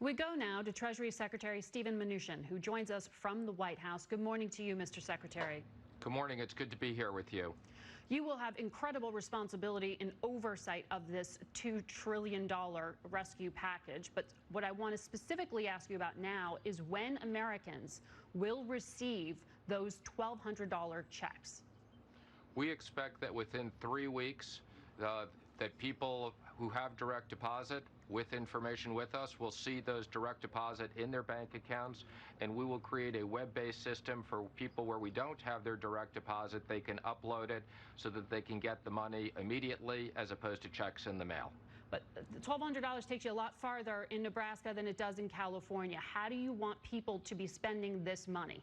We go now to Treasury Secretary Steven Mnuchin, who joins us from the White House. Good morning to you, Mr. Secretary. Good morning. It's good to be here with you. You will have incredible responsibility in oversight of this $2 trillion rescue package. But what I want to specifically ask you about now is when Americans will receive those $1,200 checks. We expect that within 3 weeks, that people who have direct deposit with information with us will see those direct deposit in their bank accounts, and we will create a web-based system for people where we don't have their direct deposit. They can upload it so that they can get the money immediately as opposed to checks in the mail. But $1,200 takes you a lot farther in Nebraska than it does in California. How do you want people to be spending this money?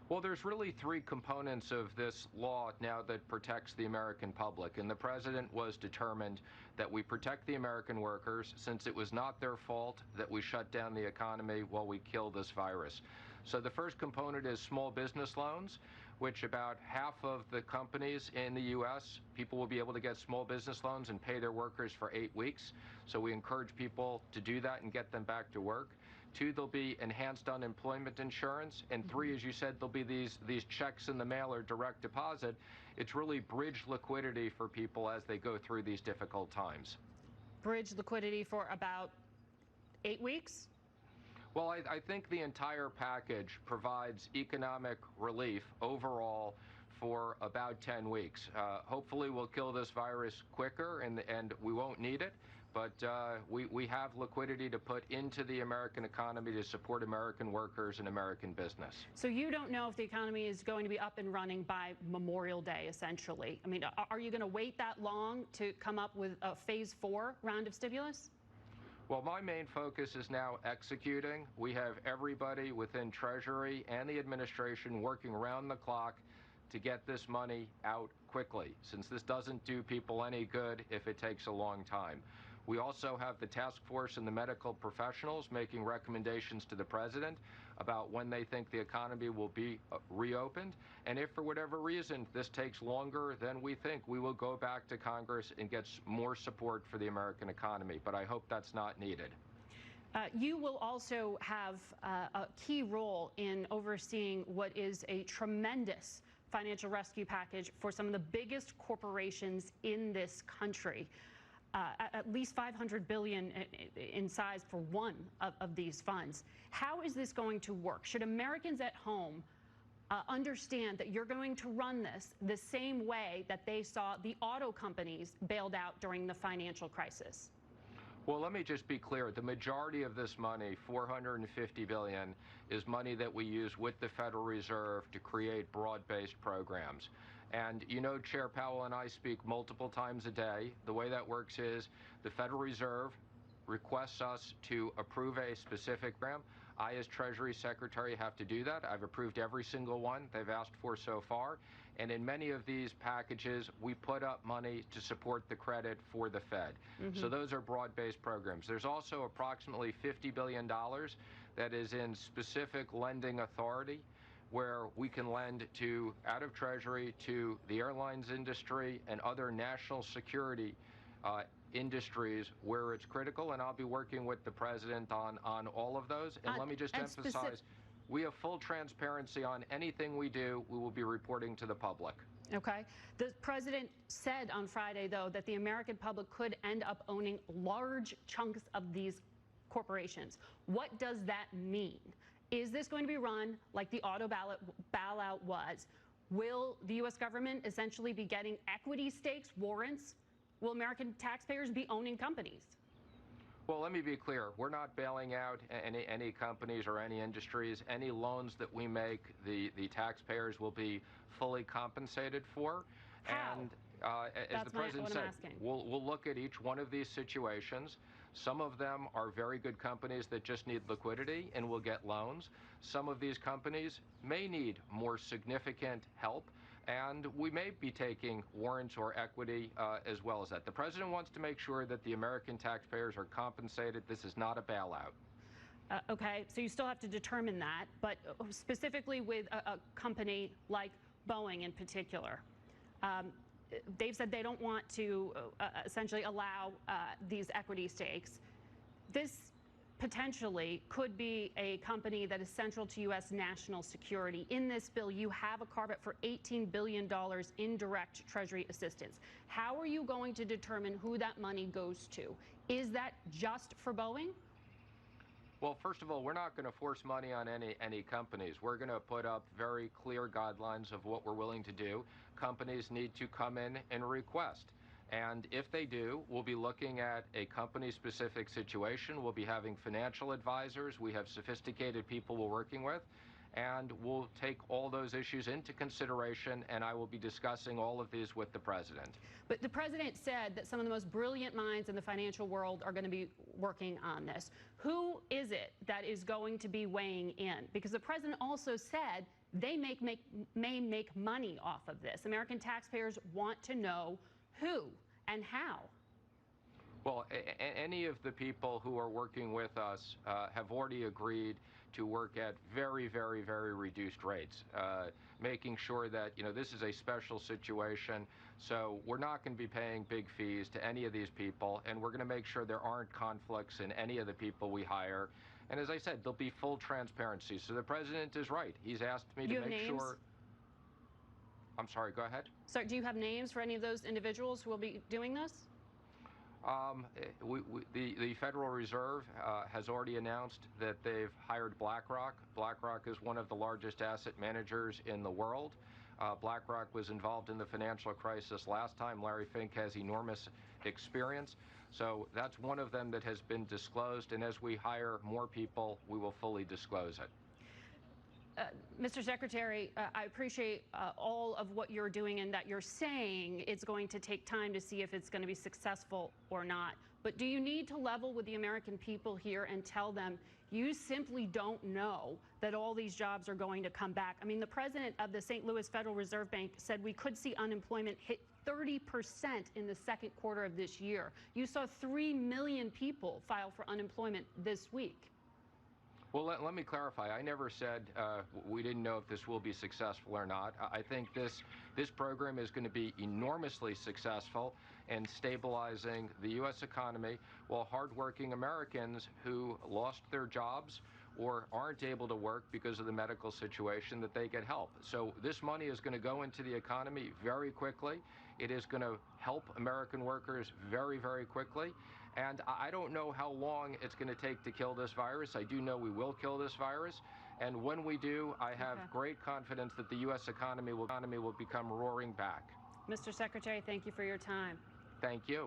Well, there's really 3 components of this law now that protects the American public, and the president was determined that we protect the American workers since it was not their fault that we shut down the economy while we kill this virus. So the first component is small business loans, which about half of the companies in the U.S., people will be able to get small business loans and pay their workers for 8 weeks. So we encourage people to do that and get them back to work. 2, there'll be enhanced unemployment insurance. And 3, as you said, there'll be these checks in the mail or direct deposit. It's really bridge liquidity for people as they go through these difficult times. Bridge liquidity for about 8 weeks? Well, I think the entire package provides economic relief overall for about 10 weeks. Hopefully we'll kill this virus quicker and we won't need it, but we have liquidity to put into the American economy to support American workers and American business. So you don't know if the economy is going to be up and running by Memorial Day, essentially. I mean, are you going to wait that long to come up with a phase 4 round of stimulus? Well, my main focus is now executing. We have everybody within Treasury and the administration working around the clock to get this money out quickly, since this doesn't do people any good if it takes a long time. We also have the task force and the medical professionals making recommendations to the president about when they think the economy will be reopened. And if for whatever reason this takes longer than we think, we will go back to Congress and get more support for the American economy. But I hope that's not needed. You will also have a key role in overseeing what is a tremendous financial rescue package for some of the biggest corporations in this country. At least $500 billion in size for one of these funds. How is this going to work? Should Americans at home understand that you're going to run this the same way that they saw the auto companies bailed out during the financial crisis? Well, let me just be clear. The majority of this money, $450 billion, is money that we use with the Federal Reserve to create broad-based programs. And you know, Chair Powell and I speak multiple times a day. The way that works is the Federal Reserve requests us to approve a specific program. I, as Treasury Secretary, have to do that. I've approved every single one they've asked for so far. And in many of these packages, we put up money to support the credit for the Fed. So those are broad-based programs. There's also approximately $50 billion that is in specific lending authority, where we can lend to out of Treasury to the airlines industry and other national security industries where it's critical, and I'll be working with the president on all of those. And let me just emphasize, we have full transparency on anything we do. We will be reporting to the public. Okay. The president said on Friday, though, that the American public could end up owning large chunks of these corporations. What does that mean? Is this going to be run like the auto bailout was? Will the U.S. government essentially be getting equity stakes, warrants? Will American taxpayers be owning companies? Well, let me be clear. We're not bailing out any companies or any industries. Any loans that we make, the taxpayers will be fully compensated for. How? And as the president said, we'll look at each one of these situations. Some of them are very good companies that just need liquidity and will get loans. Some of these companies may need more significant help, and we may be taking warrants or equity as well as that. The president wants to make sure that the American taxpayers are compensated. This is not a bailout. Okay, so you still have to determine that, but specifically with a company like Boeing in particular, they've said they don't want to essentially allow these equity stakes. This potentially could be a company that is central to U.S. national security. In this bill, you have a carve-out for $18 billion in direct Treasury assistance. How are you going to determine who that money goes to? Is that just for Boeing? Well, first of all, we're not going to force money on any companies. We're going to put up very clear guidelines of what we're willing to do. Companies need to come in and request. And if they do, we'll be looking at a company-specific situation. We'll be having financial advisors. We have sophisticated people we're working with. And we'll take all those issues into consideration, and I will be discussing all of these with the president. But the president said that some of the most brilliant minds in the financial world are going to be working on this. Who is it that is going to be weighing in? Because the president also said they may make money off of this. American taxpayers want to know who and how. Well, any of the people who are working with us have already agreed to work at very, very, very reduced rates, making sure that, this is a special situation. So we're not going to be paying big fees to any of these people, and we're going to make sure there aren't conflicts in any of the people we hire. And as I said, there'll be full transparency. So the president is right. He's asked me to make sure. I'm sorry, go ahead. So do you have names for any of those individuals who will be doing this? The Federal Reserve has already announced that they've hired BlackRock. BlackRock is one of the largest asset managers in the world. BlackRock was involved in the financial crisis last time. Larry Fink has enormous experience. So that's one of them that has been disclosed. And as we hire more people, we will fully disclose it. Mr. Secretary, I appreciate all of what you're doing and that you're saying it's going to take time to see if it's going to be successful or not. But do you need to level with the American people here and tell them you simply don't know that all these jobs are going to come back? I mean, the president of the St. Louis Federal Reserve Bank said we could see unemployment hit 30% in the second quarter of this year. You saw 3 million people file for unemployment this week. Well, let me clarify. I never said we didn't know if this will be successful or not. I think this program is going to be enormously successful in stabilizing the U.S. economy, while hardworking Americans who lost their jobs or aren't able to work because of the medical situation, that they get help. So this money is going to go into the economy very quickly. It is going to help American workers very, very quickly. And I don't know how long it's going to take to kill this virus. I do know we will kill this virus. And when we do, I have great confidence that the U.S. economy will become roaring back. Mr. Secretary, thank you for your time. Thank you.